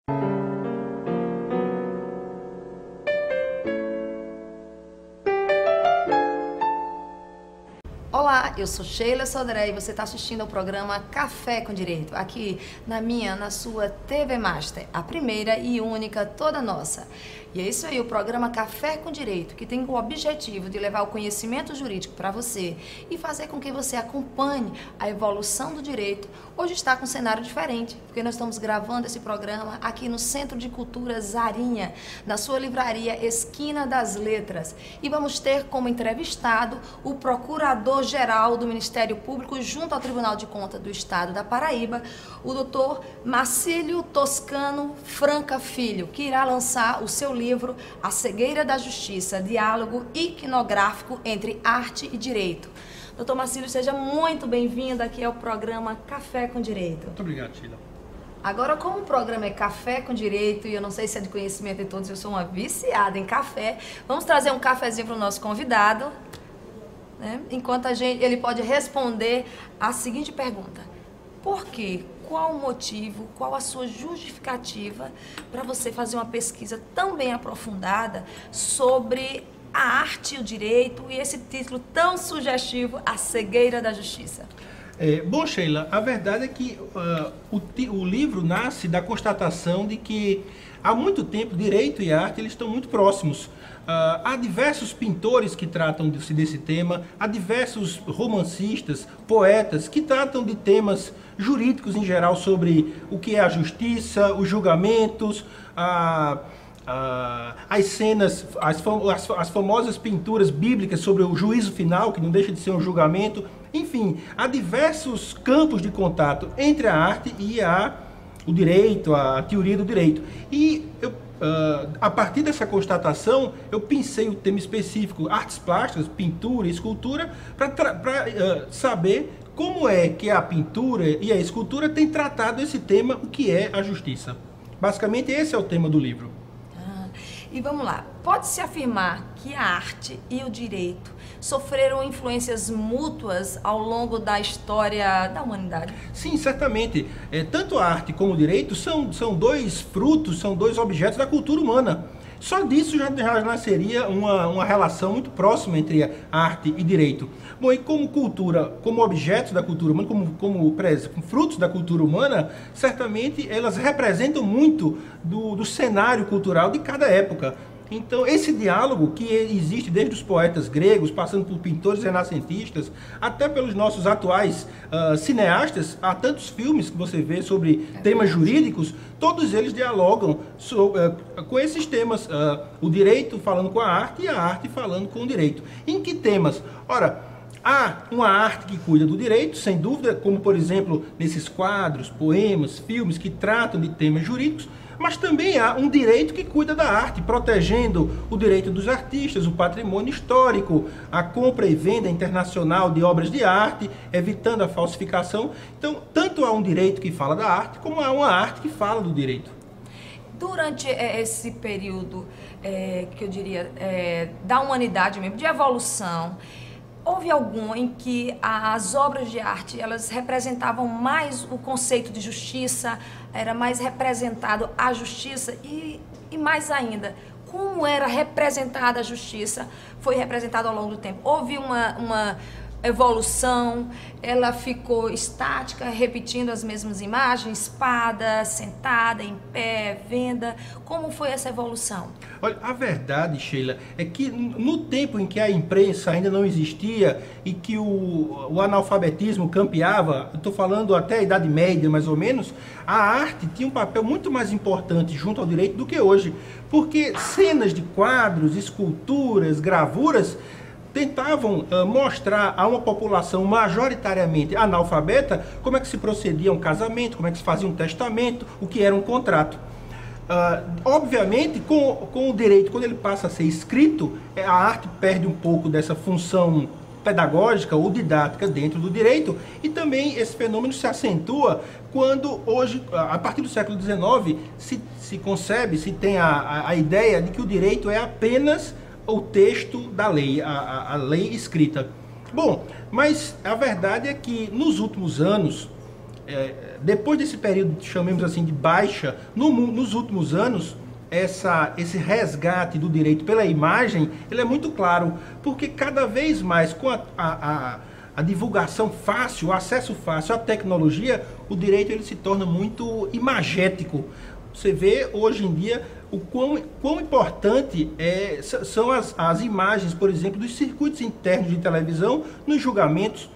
Olá, eu sou Sheila Sodré e você está assistindo ao programa Café com Direito, aqui na sua TV Master, a primeira e única, toda nossa. E é isso aí, o programa Café com Direito, que tem o objetivo de levar o conhecimento jurídico para você e fazer com que você acompanhe a evolução do direito. Hoje está com um cenário diferente, porque nós estamos gravando esse programa aqui no Centro de Cultura Zarinha, na sua livraria Esquina das Letras. E vamos ter como entrevistado o Procurador-Geral do Ministério Público junto ao Tribunal de Contas do Estado da Paraíba, o doutor Marcílio Toscano Franca Filho, que irá lançar o seu livro A Cegueira da Justiça, diálogo iconográfico entre arte e direito. Doutor Marcílio, seja muito bem-vindo aqui ao programa Café com Direito. Muito obrigado, Sheila. Agora, como o programa é Café com Direito, e eu não sei se é de conhecimento de todos, eu sou uma viciada em café, vamos trazer um cafezinho para o nosso convidado, né? Enquanto ele pode responder a seguinte pergunta: por quê? Qual o motivo, qual a sua justificativa para você fazer uma pesquisa tão bem aprofundada sobre a arte e o direito e esse título tão sugestivo, A Cegueira da Justiça? Bom, Sheila, a verdade é que o livro nasce da constatação de que há muito tempo direito e arte eles estão muito próximos. Há diversos pintores que tratam desse tema, há diversos romancistas, poetas que tratam de temas jurídicos em geral sobre o que é a justiça, os julgamentos, as cenas, as famosas pinturas bíblicas sobre o juízo final, que não deixa de ser um julgamento. Enfim, há diversos campos de contato entre a arte e o direito, a teoria do direito. E a partir dessa constatação, eu pensei o tema específico, artes plásticas, pintura e escultura, para saber como é que a pintura e a escultura têm tratado esse tema, o que é a justiça. Basicamente, esse é o tema do livro. E vamos lá, pode-se afirmar que a arte e o direito sofreram influências mútuas ao longo da história da humanidade? Sim, certamente. Tanto a arte como o direito são dois frutos, são dois objetos da cultura humana. Só disso já nasceria uma relação muito próxima entre a arte e direito. Bom, e como cultura, como objetos da cultura humana, como frutos da cultura humana, certamente elas representam muito do cenário cultural de cada época. Então, esse diálogo que existe desde os poetas gregos, passando por pintores renascentistas, até pelos nossos atuais cineastas, há tantos filmes que você vê sobre temas jurídicos, todos eles dialogam com esses temas, o direito falando com a arte e a arte falando com o direito. Em que temas? Ora, há uma arte que cuida do direito, sem dúvida, como por exemplo, nesses quadros, poemas, filmes que tratam de temas jurídicos, mas também há um direito que cuida da arte, protegendo o direito dos artistas, o patrimônio histórico, a compra e venda internacional de obras de arte, evitando a falsificação. Então, tanto há um direito que fala da arte, como há uma arte que fala do direito. Durante esse período, que eu diria, da humanidade mesmo, de evolução, houve algum em que as obras de arte, elas representavam mais o conceito de justiça, era mais representado a justiça e mais ainda, como era representada a justiça, foi representado ao longo do tempo. Houve uma evolução, ela ficou estática, repetindo as mesmas imagens, espada, sentada, em pé, venda. Como foi essa evolução? Olha, a verdade, Sheila, é que no tempo em que a imprensa ainda não existia e que o analfabetismo campeava, eu estou falando até a Idade Média, mais ou menos, a arte tinha um papel muito mais importante junto ao direito do que hoje, porque cenas de quadros, esculturas, gravuras tentavam mostrar a uma população majoritariamente analfabeta como é que se procedia um casamento, como é que se fazia um testamento, o que era um contrato. Obviamente, com o direito, quando ele passa a ser escrito, a arte perde um pouco dessa função pedagógica ou didática dentro do direito, e também esse fenômeno se acentua quando hoje, a partir do século XIX, se concebe, se tem a ideia de que o direito é apenas o texto da lei, a lei escrita. Bom, mas a verdade é que nos últimos anos, depois desse período, chamemos assim, de baixa, nos últimos anos, esse resgate do direito pela imagem, ele é muito claro, porque cada vez mais com a divulgação fácil, o acesso fácil à tecnologia, o direito ele se torna muito imagético. Você vê hoje em dia o quão importante são as imagens, por exemplo, dos circuitos internos de televisão nos julgamentos.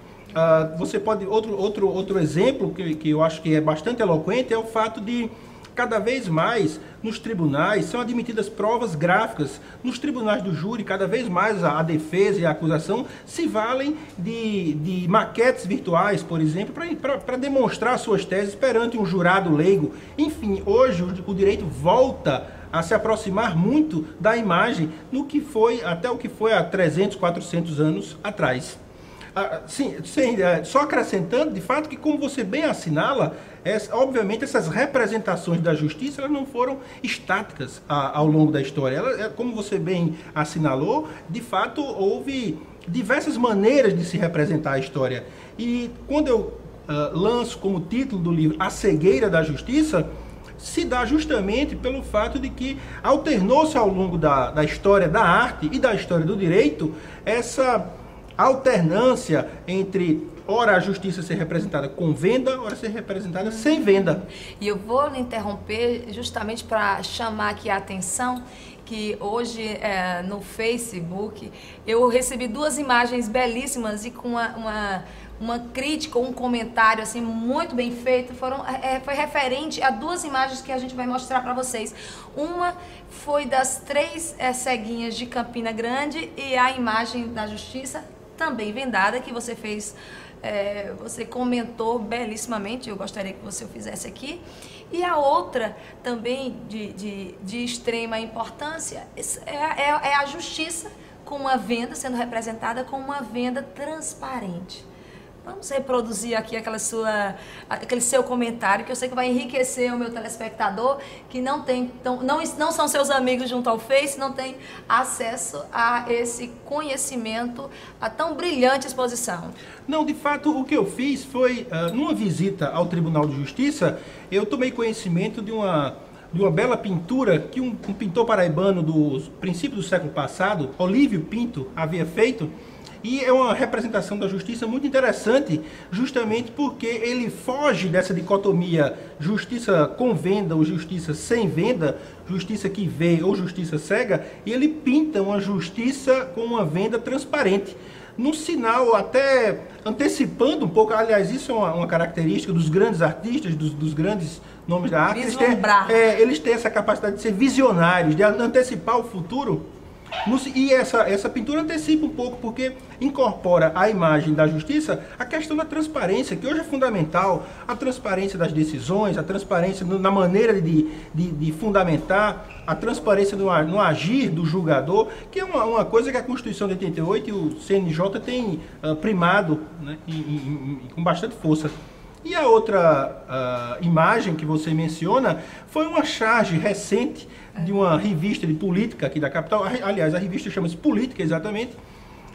Você pode outro exemplo que eu acho que é bastante eloquente é o fato de cada vez mais nos tribunais são admitidas provas gráficas. Nos tribunais do júri, cada vez mais a defesa e a acusação se valem de maquetes virtuais, por exemplo, para demonstrar suas teses perante um jurado leigo. Enfim, hoje o direito volta a se aproximar muito da imagem no que foi, até o que foi há 300, 400 anos atrás. Só acrescentando, de fato, que como você bem assinala, obviamente essas representações da justiça elas não foram estáticas ao longo da história. Como você bem assinalou, de fato houve diversas maneiras de se representar a história. E quando eu lanço como título do livro A Cegueira da Justiça, se dá justamente pelo fato de que alternou-se ao longo da história da arte e da história do direito essa alternância entre, ora a justiça ser representada com venda, ora ser representada sem venda. E eu vou lhe interromper justamente para chamar aqui a atenção que hoje no Facebook eu recebi 2 imagens belíssimas e com uma crítica ou um comentário assim muito bem feito. Foi referente a 2 imagens que a gente vai mostrar para vocês. Uma foi das 3 ceguinhas de Campina Grande e a imagem da justiça também vendada, que você fez, você comentou belíssimamente, eu gostaria que você o fizesse aqui. E a outra, também de extrema importância, é a justiça com uma venda, sendo representada com uma venda transparente. Vamos reproduzir aqui aquele seu comentário, que eu sei que vai enriquecer o meu telespectador, que não são seus amigos junto ao Face, não tem acesso a esse conhecimento, a tão brilhante exposição. Não, de fato, o que eu fiz foi, numa visita ao Tribunal de Justiça, eu tomei conhecimento de uma bela pintura que um pintor paraibano do princípio do século passado, Olívio Pinto, havia feito. E é uma representação da justiça muito interessante, justamente porque ele foge dessa dicotomia justiça com venda ou justiça sem venda, justiça que vê ou justiça cega, e ele pinta uma justiça com uma venda transparente. Num sinal até antecipando um pouco, aliás, isso é uma característica dos grandes artistas, dos grandes nomes da arte. Eles têm essa capacidade de ser visionários, de antecipar o futuro. E essa pintura antecipa um pouco, porque incorpora à imagem da justiça a questão da transparência, que hoje é fundamental, a transparência das decisões, a transparência na maneira de fundamentar, a transparência no agir do julgador, que é uma coisa que a Constituição de 88 e o CNJ têm primado, né, com bastante força. E a outra imagem que você menciona foi uma charge recente de uma revista de política aqui da capital. Aliás, a revista chama-se Política, exatamente.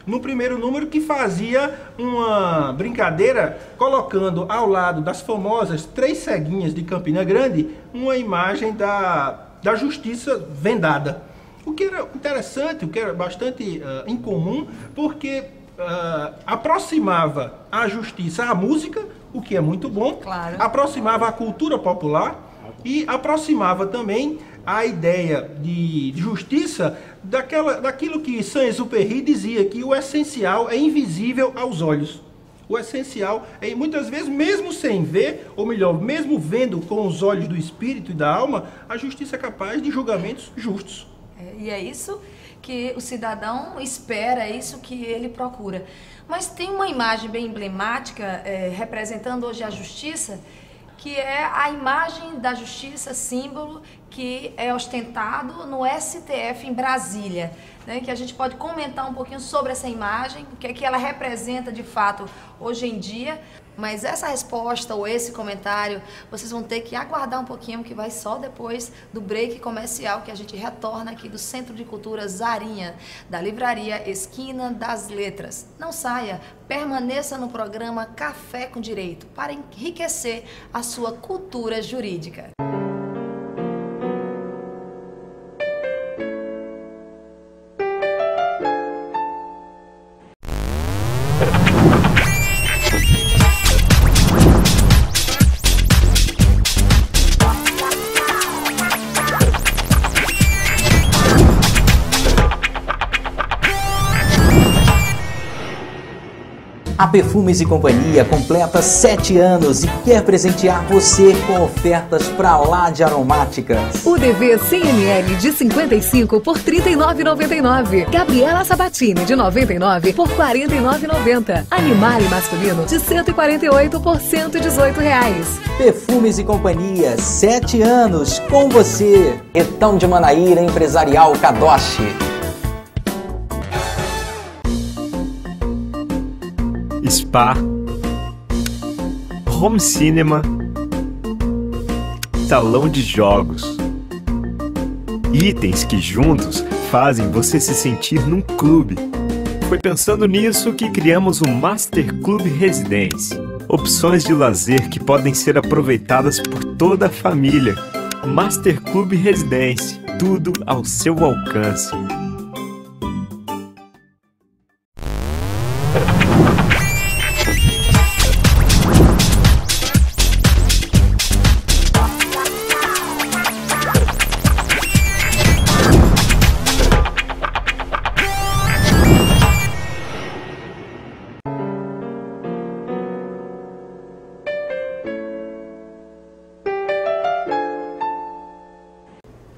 No primeiro número, que fazia uma brincadeira colocando ao lado das famosas 3 ceguinhas de Campina Grande uma imagem da justiça vendada. O que era interessante, o que era bastante incomum, porque aproximava a justiça à música, o que é muito bom, claro. Aproximava a cultura popular e aproximava também a ideia de justiça daquilo que Saint-Exupéry dizia, que o essencial é invisível aos olhos. O essencial é, muitas vezes, mesmo sem ver, ou melhor, mesmo vendo com os olhos do espírito e da alma, a justiça é capaz de julgamentos justos. E é isso que o cidadão espera, é isso que ele procura. Mas tem uma imagem bem emblemática, representando hoje a justiça, que é a imagem da justiça, símbolo, que é ostentado no STF em Brasília, né, que a gente pode comentar um pouquinho sobre essa imagem, o que é que ela representa de fato hoje em dia. Mas essa resposta ou esse comentário, vocês vão ter que aguardar um pouquinho, que vai só depois do break comercial, que a gente retorna aqui do Centro de Cultura Zarinha, da livraria Esquina das Letras. Não saia, permaneça no programa Café com Direito, para enriquecer a sua cultura jurídica. A Perfumes e Companhia completa 7 anos e quer presentear você com ofertas pra lá de aromáticas. UDV 100 ml de 55 por R$ 39,99. Gabriela Sabatini de 99 por R$ 49,90. Animale masculino de 148 por R$ 118. Perfumes e Companhia, 7 anos com você. Retão de Manaíra Empresarial Kadoshi. Spa, home cinema, salão de jogos. Itens que juntos fazem você se sentir num clube. Foi pensando nisso que criamos o Master Club Residência. Opções de lazer que podem ser aproveitadas por toda a família. Master Club Residência, tudo ao seu alcance.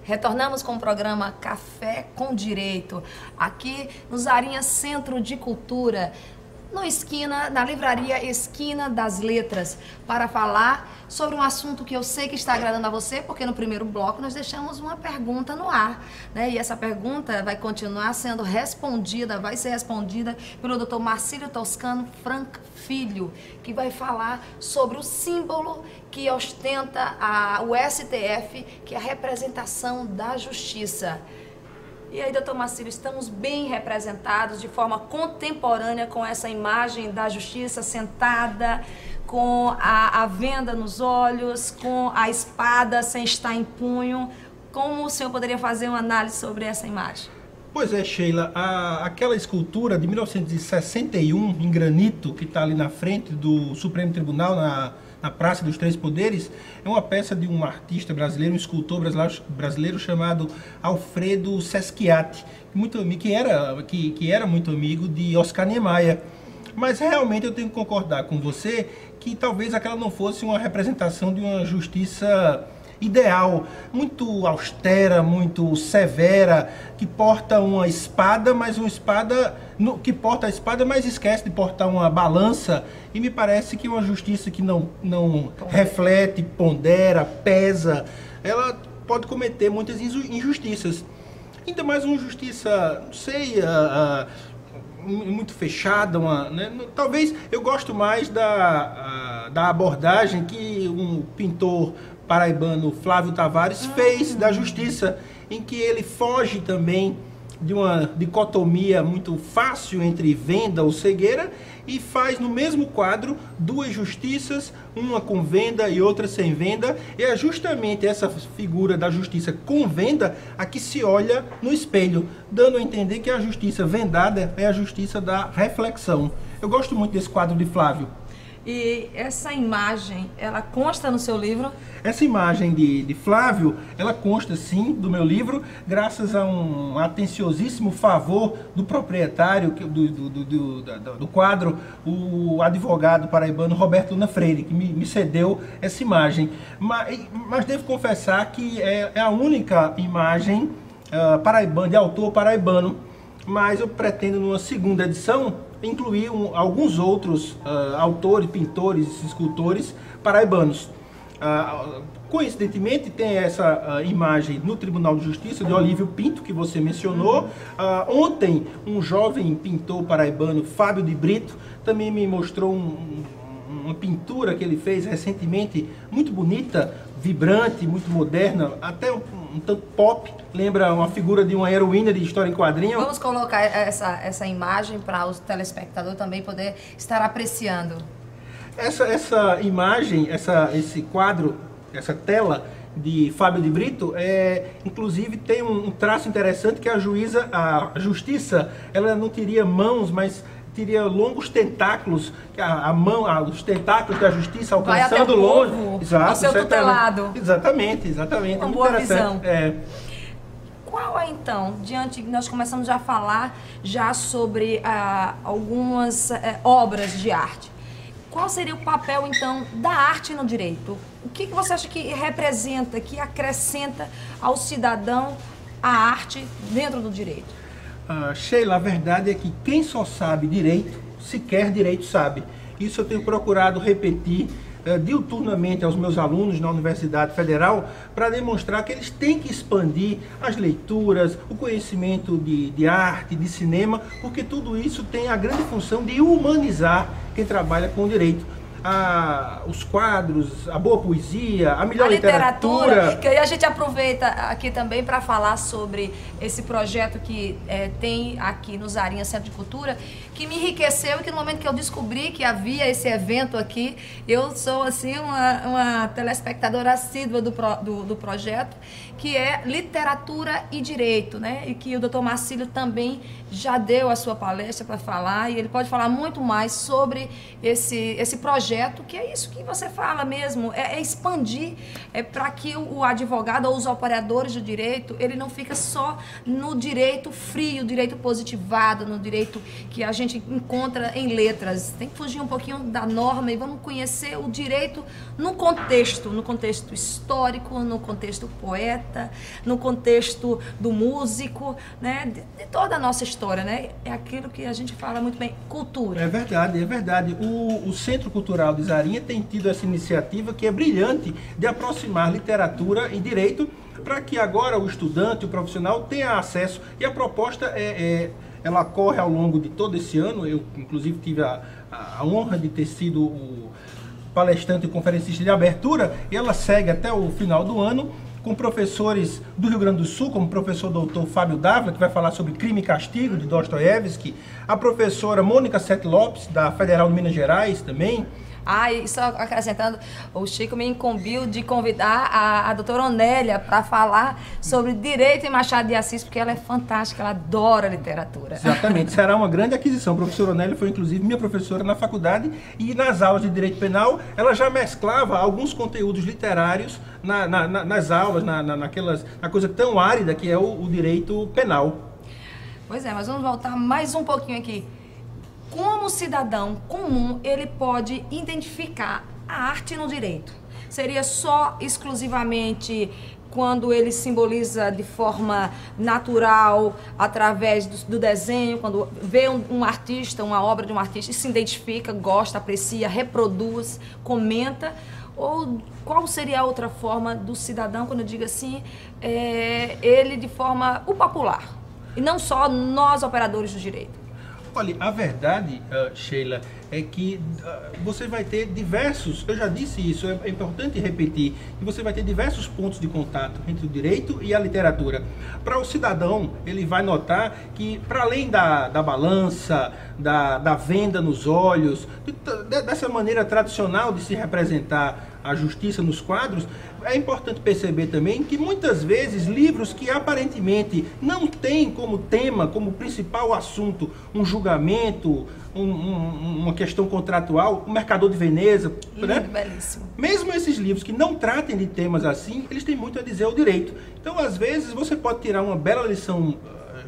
Retornamos com o programa Café com Direito, aqui no Zarinha Centro de Cultura, na livraria Esquina das Letras, para falar sobre um assunto que eu sei que está agradando a você, porque no primeiro bloco nós deixamos uma pergunta no ar, né? E essa pergunta vai continuar sendo respondida, vai ser respondida pelo Dr. Marcílio Toscano Franco Filho, que vai falar sobre o símbolo que ostenta o STF, que é a representação da justiça. E aí, doutor Marcílio, estamos bem representados de forma contemporânea com essa imagem da justiça sentada, com a venda nos olhos, com a espada sem estar em punho. Como o senhor poderia fazer uma análise sobre essa imagem? Pois é, Sheila, aquela escultura de 1961 em granito que está ali na frente do Supremo Tribunal, na Praça dos Três Poderes, é uma peça de um artista brasileiro, um escultor brasileiro chamado Alfredo Sesquiati, que era muito amigo de Oscar Niemeyer. Mas realmente eu tenho que concordar com você que talvez aquela não fosse uma representação de uma justiça ideal, muito austera, muito severa, que porta uma espada, mas que porta a espada, mas esquece de portar uma balança. E me parece que uma justiça que não reflete, pondera, pesa, ela pode cometer muitas injustiças. Ainda mais uma justiça, não sei, muito fechada, né? Talvez eu gosto mais da abordagem que um pintor paraibano, Flávio Tavares, fez da justiça, em que ele foge também de uma dicotomia muito fácil entre venda ou cegueira e faz no mesmo quadro duas justiças, uma com venda e outra sem venda. E é justamente essa figura da justiça com venda a que se olha no espelho, dando a entender que a justiça vendada é a justiça da reflexão. Eu gosto muito desse quadro de Flávio. E essa imagem, ela consta no seu livro? Essa imagem de Flávio, ela consta sim do meu livro, graças a um atenciosíssimo favor do proprietário do quadro, o advogado paraibano Roberto Luna Freire, que me cedeu essa imagem. Mas devo confessar que é a única imagem paraibana, de autor paraibano, mas eu pretendo numa segunda edição incluir alguns outros autores, pintores, escultores paraibanos. Coincidentemente, tem essa imagem no Tribunal de Justiça de Olívio Pinto, que você mencionou. Ontem, um jovem pintor paraibano, Fábio de Brito, também me mostrou uma pintura que ele fez recentemente, muito bonita, vibrante, muito moderna, até um tanto pop, lembra uma figura de uma heroína de história em quadrinho. Vamos colocar essa imagem para o telespectador também poder estar apreciando. Essa imagem, esse quadro, essa tela de Fábio de Brito, inclusive tem um traço interessante que a justiça, ela não teria mãos, mas teria longos tentáculos, os tentáculos da justiça alcançando longe. Exato, ao seu tutelado. Exatamente. Uma boa visão. Qual é então, nós começamos já a falar já sobre algumas obras de arte. Qual seria o papel, então, da arte no direito? O que você acha que representa, que acrescenta ao cidadão a arte dentro do direito? Sheila, a verdade é que quem só sabe direito, sequer direito sabe. Isso eu tenho procurado repetir diuturnamente aos meus alunos na Universidade Federal para demonstrar que eles têm que expandir as leituras, o conhecimento de arte, de cinema, porque tudo isso tem a grande função de humanizar quem trabalha com o direito. Os quadros, a boa poesia, a melhor literatura. Que aí a gente aproveita aqui também para falar sobre esse projeto que tem aqui no Zarinha Centro de Cultura, que me enriqueceu e que no momento que eu descobri que havia esse evento aqui, eu sou assim uma telespectadora assídua do projeto, que é Literatura e Direito, né? E que o Dr. Marcílio também já deu a sua palestra para falar, e ele pode falar muito mais sobre esse projeto, que é isso que você fala mesmo, é expandir, para que o advogado ou os operadores do direito, ele não fica só no direito frio, direito positivado, no direito que a gente encontra em letras. Tem que fugir um pouquinho da norma e vamos conhecer o direito no contexto histórico, no contexto poeta, no contexto do músico, né? De toda a nossa história, né? É aquilo que a gente fala muito bem, cultura. É verdade. O Centro Cultural de Zarinha tem tido essa iniciativa que é brilhante de aproximar literatura e direito para que agora o estudante, o profissional tenha acesso. E a proposta ela ocorre ao longo de todo esse ano. Eu, inclusive, tive a honra de ter sido o palestrante e conferencista de abertura, e ela segue até o final do ano, com professores do Rio Grande do Sul, como o professor doutor Fábio Dávila, que vai falar sobre Crime e Castigo, de Dostoiévski, a professora Mônica Sete Lopes, da Federal de Minas Gerais, também. E só acrescentando, o Chico me incumbiu de convidar a doutora Onélia para falar sobre Direito em Machado de Assis, porque ela é fantástica, ela adora literatura. Exatamente, será uma grande aquisição. A professora Onélia foi, inclusive, minha professora na faculdade, e nas aulas de Direito Penal, ela já mesclava alguns conteúdos literários nas aulas, na coisa tão árida que é o direito penal. Pois é, mas vamos voltar mais um pouquinho aqui. Como cidadão comum, ele pode identificar a arte no direito? Seria só exclusivamente quando ele simboliza de forma natural, através do desenho, quando vê um artista, uma obra de um artista e se identifica, gosta, aprecia, reproduz, comenta? Ou qual seria a outra forma do cidadão, quando eu digo assim, ele de forma popular, e não só nós operadores do direito? Olha, a verdade, Sheila, é que você vai ter diversos, eu já disse isso, é importante repetir, que você vai ter diversos pontos de contato entre o direito e a literatura. Para o cidadão, ele vai notar que, para além da balança, da venda nos olhos, dessa maneira tradicional de se representar a justiça nos quadros, é importante perceber também que muitas vezes livros que aparentemente não têm como tema, como principal assunto, um julgamento, uma questão contratual, o Mercador de Veneza, né? Belíssimo. Mesmo esses livros que não tratem de temas assim, eles têm muito a dizer ao direito. Então, às vezes, você pode tirar uma bela lição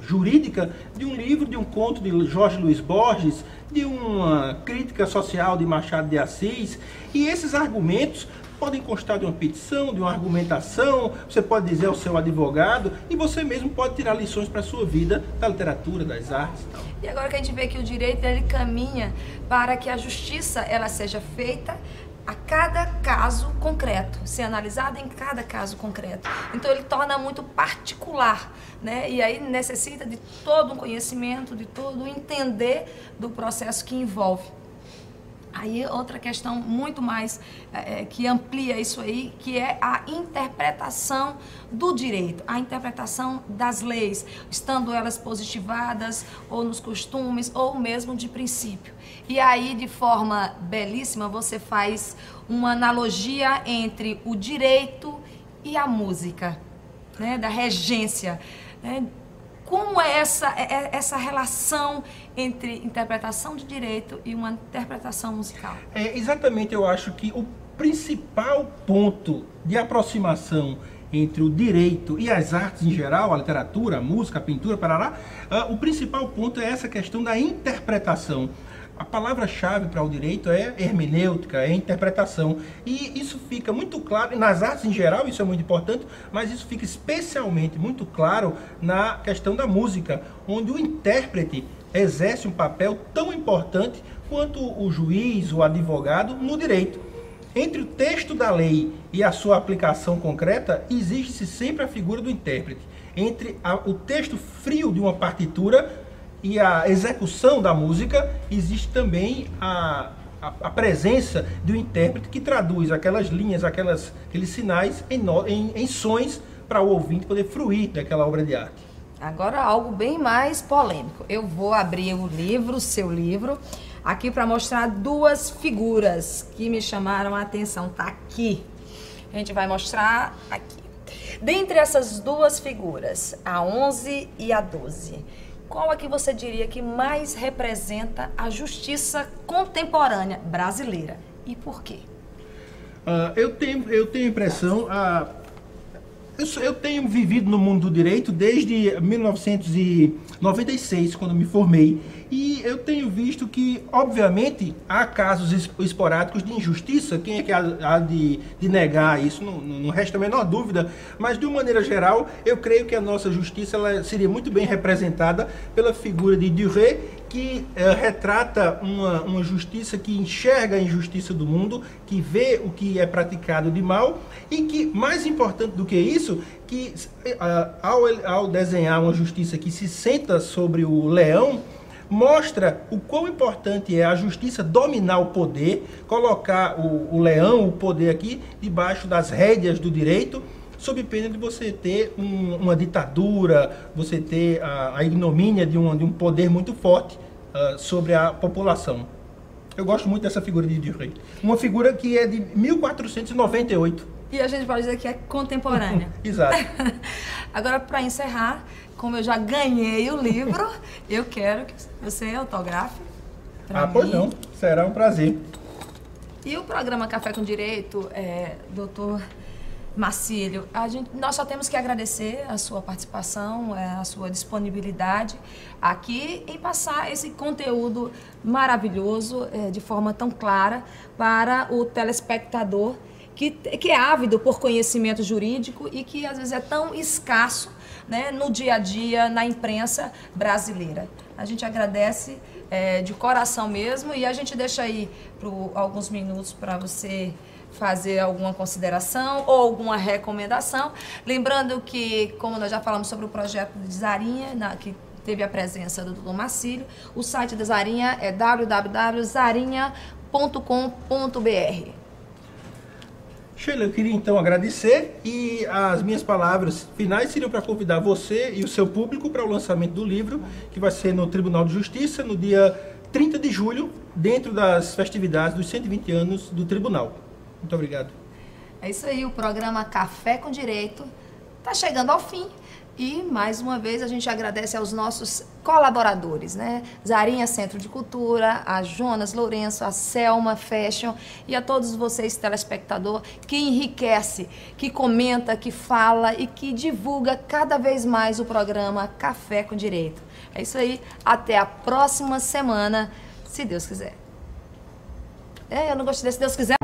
jurídica de um livro, de um conto de Jorge Luiz Borges, de uma crítica social de Machado de Assis, e esses argumentos podem constar de uma petição, de uma argumentação, você pode dizer ao seu advogado, e você mesmo pode tirar lições para a sua vida da literatura, das artes e tal. E agora que a gente vê que o direito, ele caminha para que a justiça ela seja feita a cada caso concreto, ser analisado em cada caso concreto. Então ele torna muito particular, né? E aí necessita de todo um conhecimento, de todo um entender do processo que envolve. Aí outra questão muito mais que amplia isso aí, que é a interpretação do direito, a interpretação das leis, estando elas positivadas ou nos costumes ou mesmo de princípio. E aí, de forma belíssima, você faz uma analogia entre o direito e a música, né, da regência, né? Como é essa relação entre interpretação de direito e uma interpretação musical? Exatamente, eu acho que o principal ponto de aproximação entre o direito e as artes em geral, a literatura, a música, a pintura, parará, o principal ponto é essa questão da interpretação. A palavra-chave para o direito é hermenêutica, é interpretação. E isso fica muito claro, nas artes em geral isso é muito importante, mas isso fica especialmente muito claro na questão da música, onde o intérprete exerce um papel tão importante quanto o juiz, o advogado no direito. Entre o texto da lei e a sua aplicação concreta, existe sempre a figura do intérprete. Entre o texto frio de uma partitura e a execução da música, existe também a presença de um intérprete que traduz aquelas linhas, aqueles sinais em sons para o ouvinte poder fruir daquela obra de arte. Agora algo bem mais polêmico. Eu vou abrir o livro, o seu livro, aqui para mostrar duas figuras que me chamaram a atenção. Tá aqui. A gente vai mostrar aqui. Dentre essas duas figuras, a 11 e a 12, qual é que você diria que mais representa a justiça contemporânea brasileira? E por quê? Eu tenho a impressão... Eu tenho vivido no mundo do direito desde 1996, quando me formei, e eu tenho visto que, obviamente, há casos esporádicos de injustiça. Quem é que há de negar isso? Não resta a menor dúvida, mas, de uma maneira geral, eu creio que a nossa justiça ela seria muito bem representada pela figura de Duret, que retrata uma justiça que enxerga a injustiça do mundo, que vê o que é praticado de mal e que, mais importante do que isso, que ao desenhar uma justiça que se senta sobre o leão, mostra o quão importante é a justiça dominar o poder, colocar o leão, o poder aqui, debaixo das rédeas do direito, sob pena de você ter uma ditadura, você ter a ignomínia de um poder muito forte sobre a população. Eu gosto muito dessa figura de Duret. Uma figura que é de 1498. E a gente pode dizer que é contemporânea. Exato. Agora, para encerrar, como eu já ganhei o livro, eu quero que você autografe para mim. Pois não. Será um prazer. E o programa Café com Direito, doutor Marcílio, nós só temos que agradecer a sua participação, a sua disponibilidade aqui em passar esse conteúdo maravilhoso de forma tão clara para o telespectador que é ávido por conhecimento jurídico e que às vezes é tão escasso, né, no dia a dia, na imprensa brasileira. A gente agradece de coração mesmo e a gente deixa aí alguns minutos para você fazer alguma consideração ou alguma recomendação. Lembrando que, como nós já falamos sobre o projeto de Zarinha, que teve a presença do Dr. Marcílio, o site da Zarinha é www.zarinha.com.br. Sheila, eu queria então agradecer e as minhas palavras finais seriam para convidar você e o seu público para o lançamento do livro, que vai ser no Tribunal de Justiça, no dia 30 de julho, dentro das festividades dos 120 anos do Tribunal. Muito obrigado. É isso aí, o programa Café com Direito está chegando ao fim. E, mais uma vez, a gente agradece aos nossos colaboradores, né? Zarinha Centro de Cultura, a Jonas Lourenço, a Selma Fashion e a todos vocês, telespectador, que enriquece, que comenta, que fala e que divulga cada vez mais o programa Café com Direito. É isso aí, até a próxima semana, se Deus quiser. Eu não gostei desse Deus quiser.